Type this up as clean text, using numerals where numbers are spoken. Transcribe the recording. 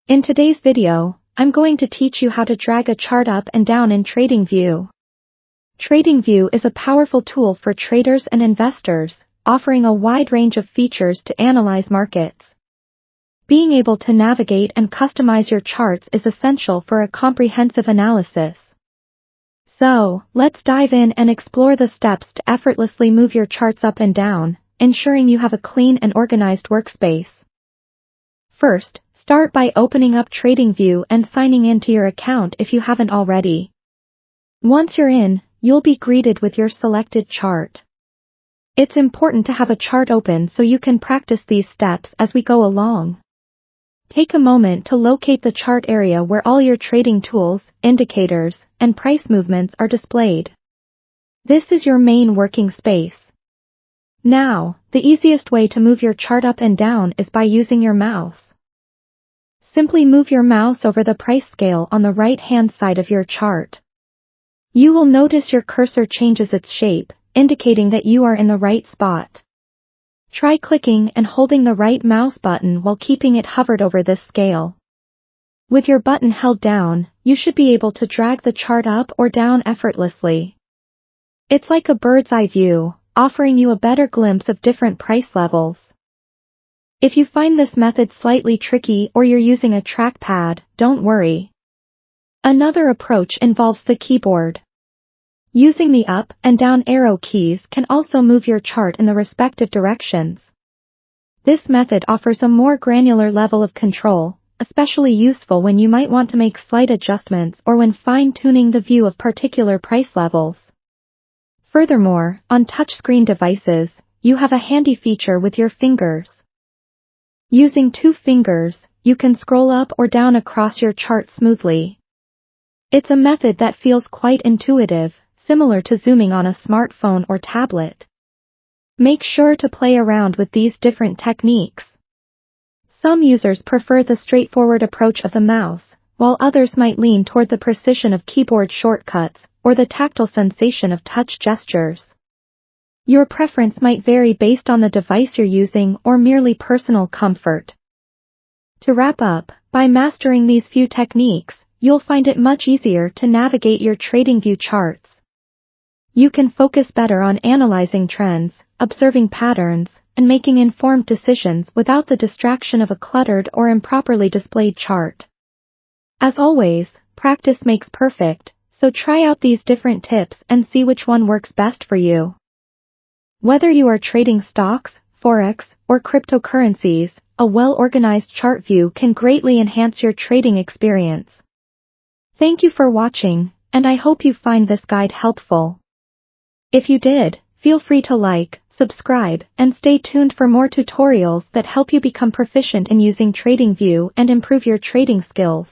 In today's video, I'm going to teach you how to drag a chart up and down in Tradingview. Tradingview is a powerful tool for traders and investors, offering a wide range of features to analyze markets. Being able to navigate and customize your charts is essential for a comprehensive analysis. So, let's dive in and explore the steps to effortlessly move your charts up and down, ensuring you have a clean and organized workspace. First, start by opening up Tradingview and signing into your account if you haven't already. Once you're in, you'll be greeted with your selected chart. It's important to have a chart open so you can practice these steps as we go along. Take a moment to locate the chart area where all your trading tools, indicators, and price movements are displayed. This is your main working space. Now, the easiest way to move your chart up and down is by using your mouse. Simply move your mouse over the price scale on the right-hand side of your chart. You will notice your cursor changes its shape, indicating that you are in the right spot. Try clicking and holding the right mouse button while keeping it hovered over this scale. With your button held down, you should be able to drag the chart up or down effortlessly. It's like a bird's eye view, offering you a better glimpse of different price levels. If you find this method slightly tricky or you're using a trackpad, don't worry. Another approach involves the keyboard. Using the up and down arrow keys can also move your chart in the respective directions. This method offers a more granular level of control, especially useful when you might want to make slight adjustments or when fine-tuning the view of particular price levels. Furthermore, on touchscreen devices, you have a handy feature with your fingers. Using 2 fingers, you can scroll up or down across your chart smoothly. It's a method that feels quite intuitive, similar to zooming on a smartphone or tablet. Make sure to play around with these different techniques. Some users prefer the straightforward approach of the mouse, while others might lean toward the precision of keyboard shortcuts or the tactile sensation of touch gestures. Your preference might vary based on the device you're using or merely personal comfort. To wrap up, by mastering these few techniques, you'll find it much easier to navigate your Tradingview charts. You can focus better on analyzing trends, observing patterns, and making informed decisions without the distraction of a cluttered or improperly displayed chart. As always, practice makes perfect, so try out these different tips and see which one works best for you. Whether you are trading stocks, forex, or cryptocurrencies, a well-organized chart view can greatly enhance your trading experience. Thank you for watching, and I hope you find this guide helpful. If you did, feel free to like, subscribe, and stay tuned for more tutorials that help you become proficient in using Tradingview and improve your trading skills.